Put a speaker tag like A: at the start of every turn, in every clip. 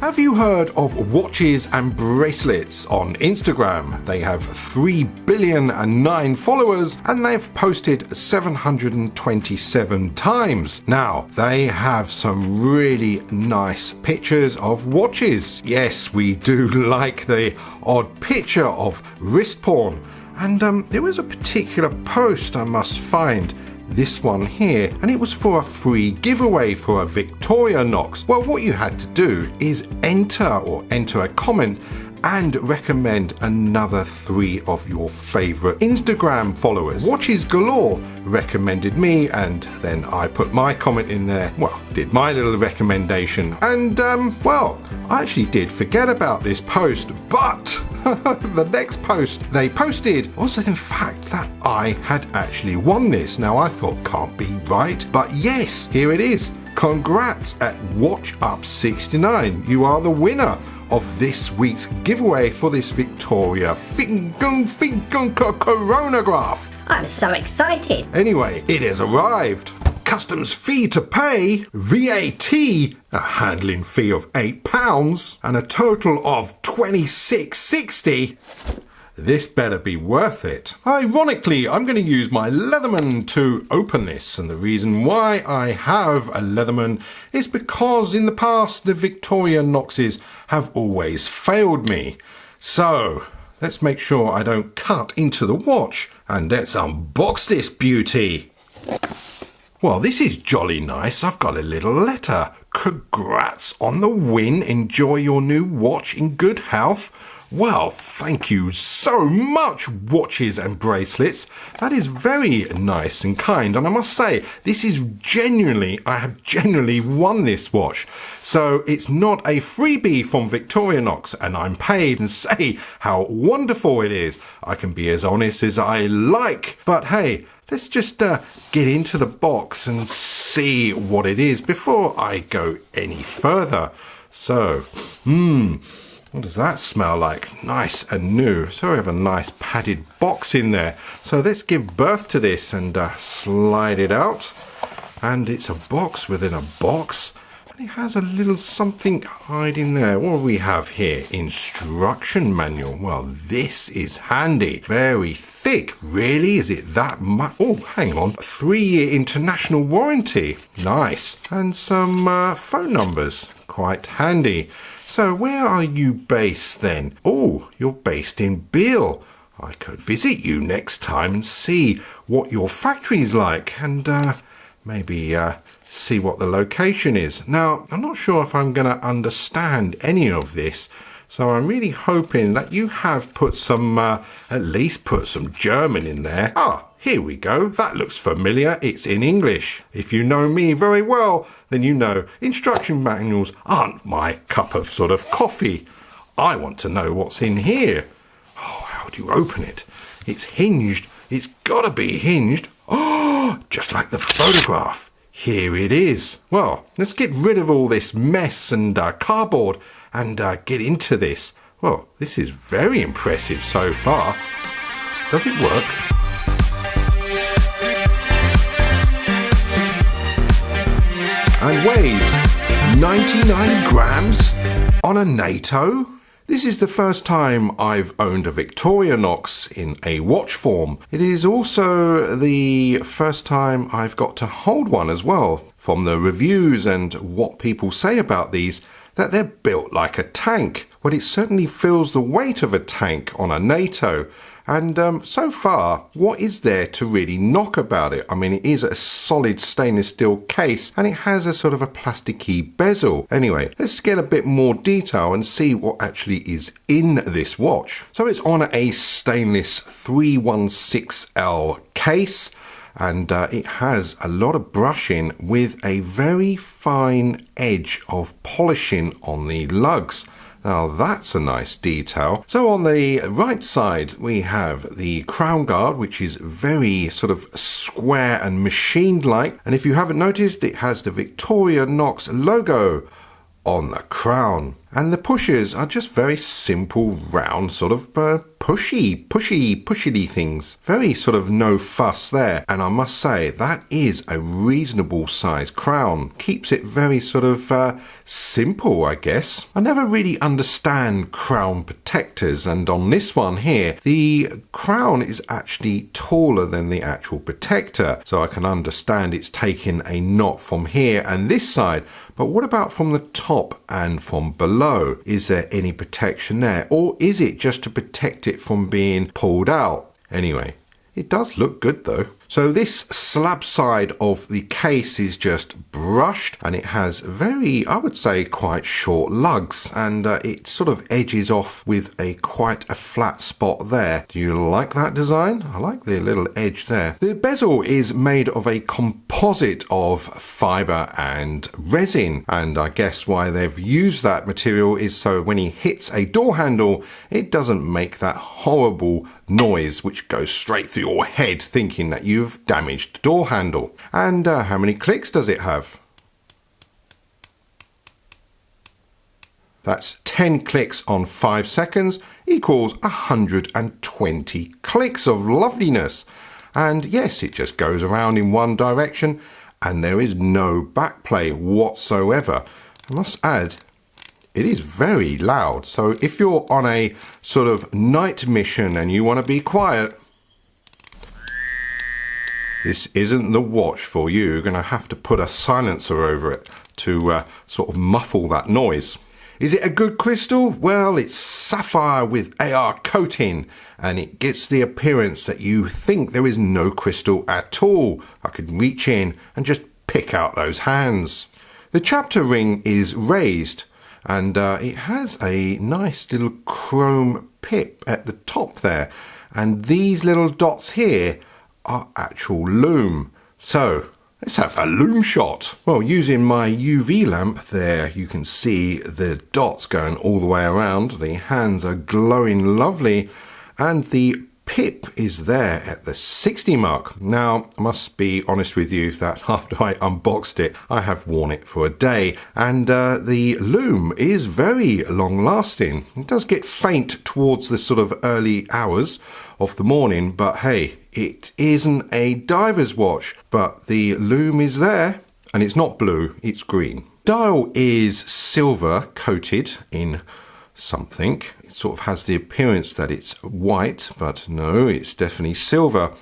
A: Have you heard of watches and bracelets on Instagram? They have 3,000,000,009 followers and they've posted 727 times. Now, they have some really nice pictures of watches. Yes, we do like the odd picture of wrist porn. And there was a particular post I must find. This one here, and it was for a free giveaway for a Victorinox. Well, what you had to do is enter a comment and recommend another 3 of your favorite Instagram followers. Watches Galore recommended me, and then I put my comment in there. Well, did my little recommendation, and well, I actually did forget about this post, but the next post they posted was in fact that I had actually won this. Now I thought, can't be right, but yes, here it is. Congrats at WatchUp69. You are the winner of this week's giveaway for this Victoria Chronograph.
B: I'm so excited.
A: Anyway, it has arrived. Customs fee to pay, VAT, a handling fee of £8, and a total of £26.60. This better be worth it. Ironically, I'm going to use my Leatherman to open this, and the reason why I have a Leatherman is because in the past the Victorinoxes have always failed me. So let's make sure I don't cut into the watch, and let's unbox this beauty. Well, this is jolly nice. I've got a little letter. Congrats on the win. Enjoy your new watch in good health. Well, thank you so much, watches and bracelets. That is very nice and kind. And I must say, this is I have genuinely won this watch. So it's not a freebie from Victorinox, and I'm paid and say how wonderful it is. I can be as honest as I like. But hey, let's just get into the box and see what it is before I go any further. So, what does that smell like? Nice and new. So we have a nice padded box in there. So let's give birth to this and slide it out. And it's a box within a box. And it has a little something hiding there. What do we have here? Instruction manual. Well, this is handy. Very thick. Really? Is it that much? Oh, hang on. 3-year international warranty. Nice. And some phone numbers. Quite handy. So where are you based then? Oh, you're based in Beale. I could visit you next time and see what your factory is like, and maybe see what the location is. Now, I'm not sure if I'm going to understand any of this, so I'm really hoping that you have put some, at least put some German in there. Ah, here we go. That looks familiar. It's in English. If you know me very well, then you know instruction manuals aren't my cup of sort of coffee. I want to know what's in here. Oh, how do you open it? It's hinged. It's got to be hinged. Oh, just like the photograph. Here it is. Well, let's get rid of all this mess and cardboard and get into this. Well, this is very impressive so far. Does it work? And weighs 99 grams on a NATO. This is the first time I've owned a Victorinox in a watch form. It is also the first time I've got to hold one as well. From the reviews and what people say about these, that they're built like a tank. Well, it certainly feels the weight of a tank on a NATO. And so far, what is there to really knock about it? I mean, it is a solid stainless steel case and it has a sort of a plasticky bezel. Anyway, let's get a bit more detail and see what actually is in this watch. So it's on a stainless 316L case, and it has a lot of brushing with a very fine edge of polishing on the lugs. Now that's a nice detail. So on the right side we have the crown guard, which is very sort of square and machined like, and if you haven't noticed, it has the Victorinox logo on the crown. And the pushers are just very simple, round, sort of pushy things. Very sort of no fuss there. And I must say, that is a reasonable size crown. Keeps it very sort of simple, I guess. I never really understand crown protectors. And on this one here, the crown is actually taller than the actual protector. So I can understand it's taking a knot from here and this side. But what about from the top and from below? Is there any protection there? Or is it just to protect it from being pulled out? Anyway, it does look good though. So this slab side of the case is just brushed and it has very, I would say, quite short lugs, and it sort of edges off with quite a flat spot there. Do you like that design? I like the little edge there. The bezel is made of a composite of fiber and resin, and I guess why they've used that material is so when he hits a door handle, it doesn't make that horrible noise which goes straight through your head thinking that you've damaged the door handle. And how many clicks does it have? That's 10 clicks on 5 seconds equals 120 clicks of loveliness. And yes, it just goes around in one direction and there is no backplay whatsoever. I must add, it is very loud. So if you're on a sort of night mission and you want to be quiet, this isn't the watch for you. You're going to have to put a silencer over it to sort of muffle that noise. Is it a good crystal? Well, it's sapphire with AR coating and it gets the appearance that you think there is no crystal at all. I could reach in and just pick out those hands. The chapter ring is raised and it has a nice little chrome pip at the top there. And these little dots here are actual lume. So let's have a lume shot. Well, using my UV lamp there, you can see the dots going all the way around. The hands are glowing lovely and the pip is there at the 60 mark. Now, I must be honest with you that after I unboxed it, I have worn it for a day and the lume is very long lasting. It does get faint towards the sort of early hours of the morning, but hey, it isn't a diver's watch, but the lume is there and it's not blue, it's green. Dial is silver coated in something. It sort of has the appearance that it's white, but no, it's definitely silver.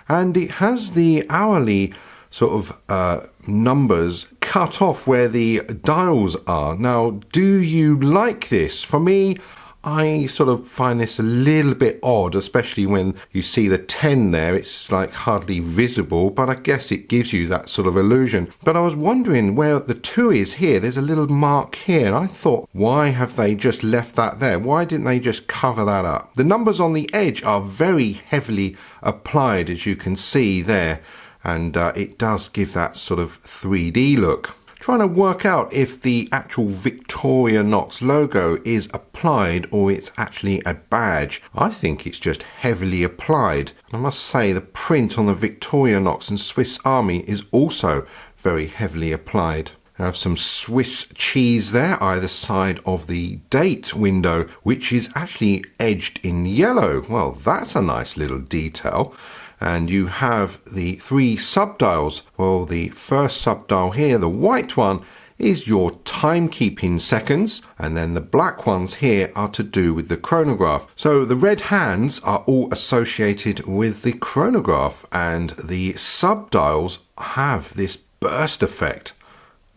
A: And it has the hourly sort of numbers cut off where the dials are. Now, do you like this? For me, I sort of find this a little bit odd, especially when you see the 10 there. It's like hardly visible, but I guess it gives you that sort of illusion. But I was wondering where the 2 is here. There's a little mark here, and I thought, why have they just left that there? Why didn't they just cover that up? The numbers on the edge are very heavily applied, as you can see there, and it does give that sort of 3D look. Trying to work out if the actual Victorinox logo is applied or it's actually a badge. I think it's just heavily applied. I must say the print on the Victorinox and Swiss Army is also very heavily applied. I have some Swiss cheese there either side of the date window, which is actually edged in yellow. Well, that's a nice little detail. And you have the 3 subdials. Well, the first subdial here, the white one, is your timekeeping seconds, and then the black ones here are to do with the chronograph. So the red hands are all associated with the chronograph, and the subdials have this burst effect.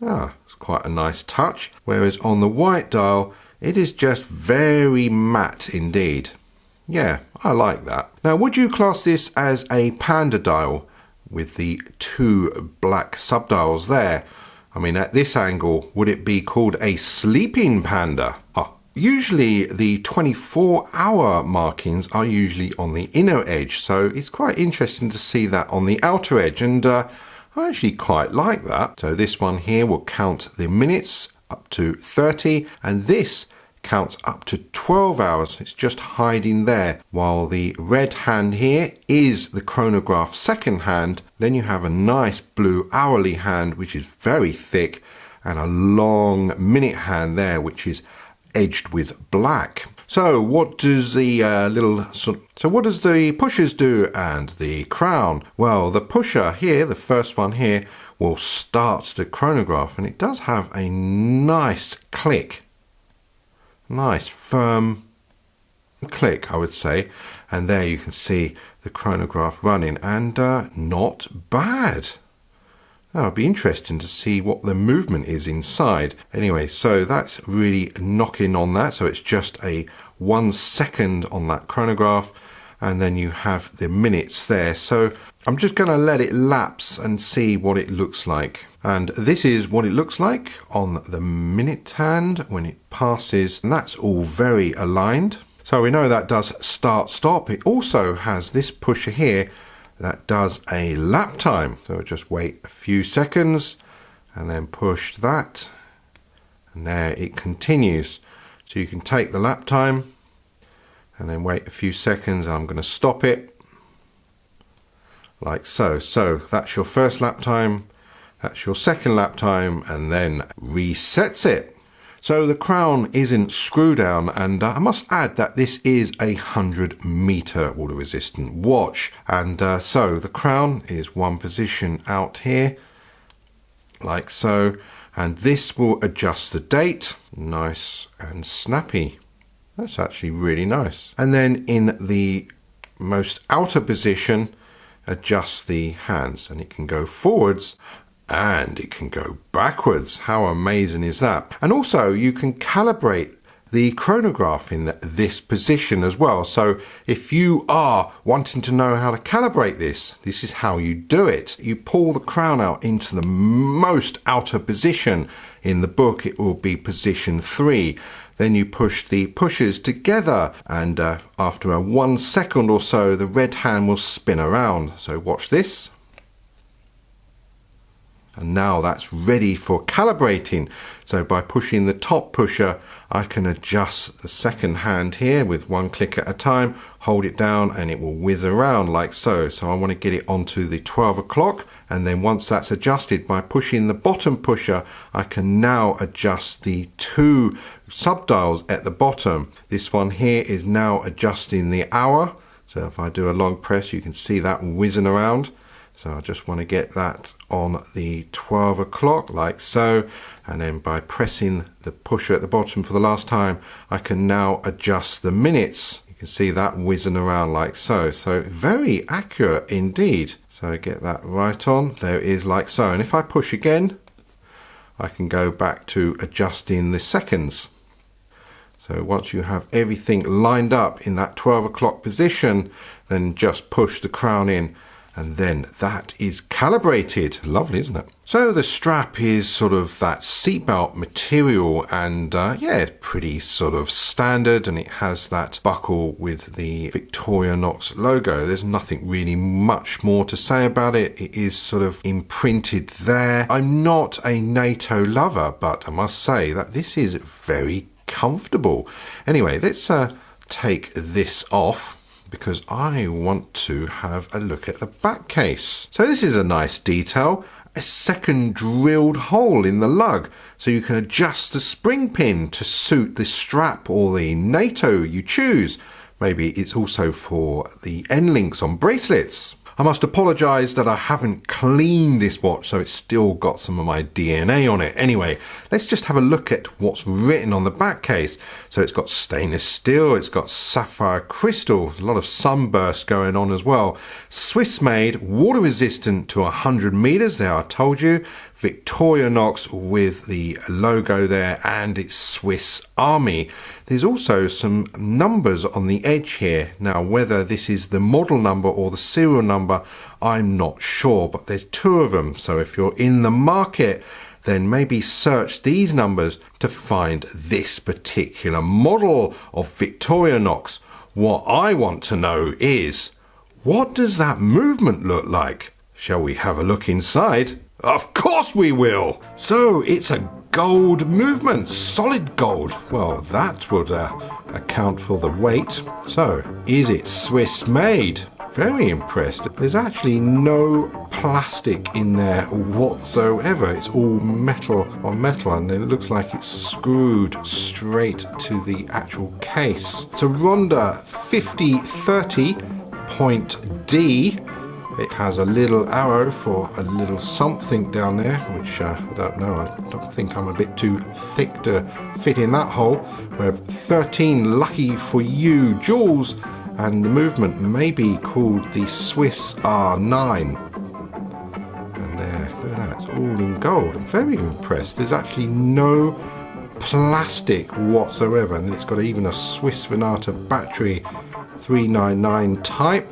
A: It's quite a nice touch, whereas on the white dial, it is just very matte indeed. Yeah, I like that. Now, would you class this as a panda dial with the 2 black subdials there? I mean, at this angle, would it be called a sleeping panda? Usually the 24-hour markings are usually on the inner edge, so it's quite interesting to see that on the outer edge, and I actually quite like that. So this one here will count the minutes up to 30, and this counts up to 12 hours. It's just hiding there, while the red hand here is the chronograph second hand. Then you have a nice blue hourly hand, which is very thick, and a long minute hand there, which is edged with black. So what does the what does the pushers do and the crown? Well, the pusher here, the first one here, will start the chronograph, and it does have a nice click. Nice firm click, I would say. And there you can see the chronograph running, and not bad. Now, it'd be interesting to see what the movement is inside. Anyway, so that's really knocking on that. So it's just a 1 second on that chronograph, and then you have the minutes there. So I'm just going to let it lapse and see what it looks like. And this is what it looks like on the minute hand when it passes, and that's all very aligned. So we know that does start stop. It also has this pusher here that does a lap time. So just wait a few seconds and then push that, and there it continues. So you can take the lap time and then wait a few seconds. I'm going to stop it like so. So that's your first lap time, that's your second lap time, and then resets it. So the crown isn't screw down, and I must add that this is a 100-meter water resistant watch, and so the crown is one position out here like so, and this will adjust the date. Nice and snappy. That's actually really nice. And then in the most outer position, adjust the hands, and it can go forwards and it can go backwards. How amazing is that? And also you can calibrate the chronograph in this position as well. So if you are wanting to know how to calibrate this, this is how you do it. You pull the crown out into the most outer position. In the book it will be position 3. Then you push the pushers together, and after 1 second or so the red hand will spin around. So watch this. And now that's ready for calibrating. So by pushing the top pusher, I can adjust the second hand here with 1 click at a time, hold it down, and it will whiz around like so. So I want to get it onto the 12 o'clock, and then once that's adjusted, by pushing the bottom pusher, I can now adjust the 2 subdials at the bottom. This one here is now adjusting the hour. So if I do a long press, you can see that whizzing around. So I just want to get that on the 12 o'clock like so, and then by pressing the pusher at the bottom for the last time, I can now adjust the minutes. You can see that whizzing around like so. So very accurate indeed. So get that right on. There it is like so. And if I push again, I can go back to adjusting the seconds. So once you have everything lined up in that 12 o'clock position, then just push the crown in, and then that is calibrated. Lovely, isn't it? So the strap is sort of that seatbelt material, and yeah, it's pretty sort of standard, and it has that buckle with the Victorinox logo. There's nothing really much more to say about it. It is sort of imprinted there. I'm not a NATO lover, but I must say that this is very comfortable. Anyway, let's take this off, because I want to have a look at the back case. So this is a nice detail, a second drilled hole in the lug, so you can adjust the spring pin to suit the strap or the NATO you choose. Maybe it's also for the end links on bracelets. I must apologise that I haven't cleaned this watch, so it's still got some of my DNA on it. Anyway, let's just have a look at what's written on the back case. So it's got stainless steel, it's got sapphire crystal, a lot of sunburst going on as well. Swiss made, water resistant to 100 meters there, I told you. Victorinox with the logo there, and it's Swiss Army. There's also some numbers on the edge here. Now, whether this is the model number or the serial number, I'm not sure, but there's 2 of them. So if you're in the market, then maybe search these numbers to find this particular model of Victorinox. What I want to know is, what does that movement look like? Shall we have a look inside? Of course we will! So it's a gold movement, solid gold. Well, that would account for the weight. So, is it Swiss made? Very impressed. There's actually no plastic in there whatsoever. It's all metal on metal, and it looks like it's screwed straight to the actual case. It's a Ronda 5030 point D. It has a little arrow for a little something down there, which I don't know. I don't think I'm a bit too thick to fit in that hole. We have 13 lucky for you jewels, and the movement may be called the Swiss R9. And there, look at that, it's all in gold. I'm very impressed. There's actually no plastic whatsoever, and it's got even a Swiss Venata battery 399 type.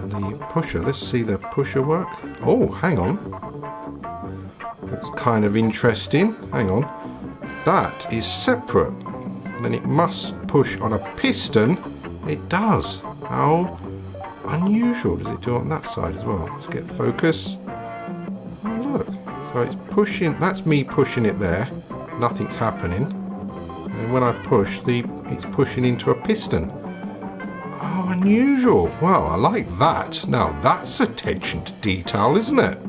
A: The pusher, let's see the pusher work. Oh, hang on. That's kind of interesting. Hang on. That is separate. Then it must push on a piston. It does. How unusual. Does it do it on that side as well? Let's get focus. Oh, look. So it's pushing. That's me pushing it there. Nothing's happening. And when I push, it's pushing into a piston. Oh, unusual. Well, I like that. Now, that's attention to detail, isn't it?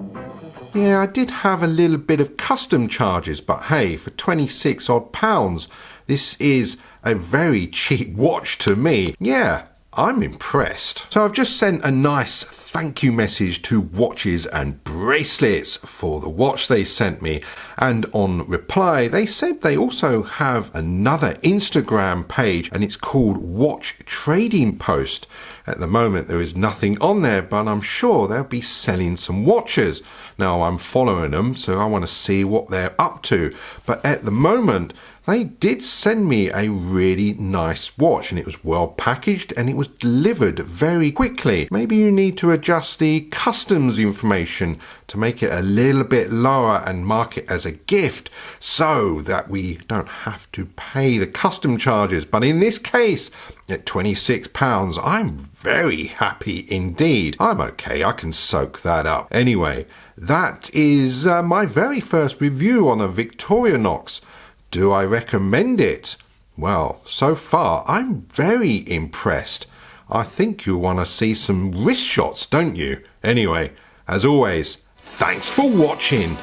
A: Yeah, I did have a little bit of custom charges, but hey, for 26 odd pounds, this is a very cheap watch to me. Yeah, I'm impressed. So I've just sent a nice thank you message to Watches and Bracelets for the watch they sent me, and on reply they said they also have another Instagram page and it's called Watch Trading Post. At the moment there is nothing on there, but I'm sure they'll be selling some watches. Now I'm following them, so I want to see what they're up to, but at the moment they did send me a really nice watch, and it was well packaged and it was delivered very quickly. Maybe you need to adjust the customs information to make it a little bit lower and mark it as a gift so that we don't have to pay the custom charges. But in this case, at £26, I'm very happy indeed. I'm okay, I can soak that up. Anyway, that is my very first review on a Victorinox. Do I recommend it? Well, so far I'm very impressed. I think you'll want to see some wrist shots, don't you? Anyway, as always, thanks for watching.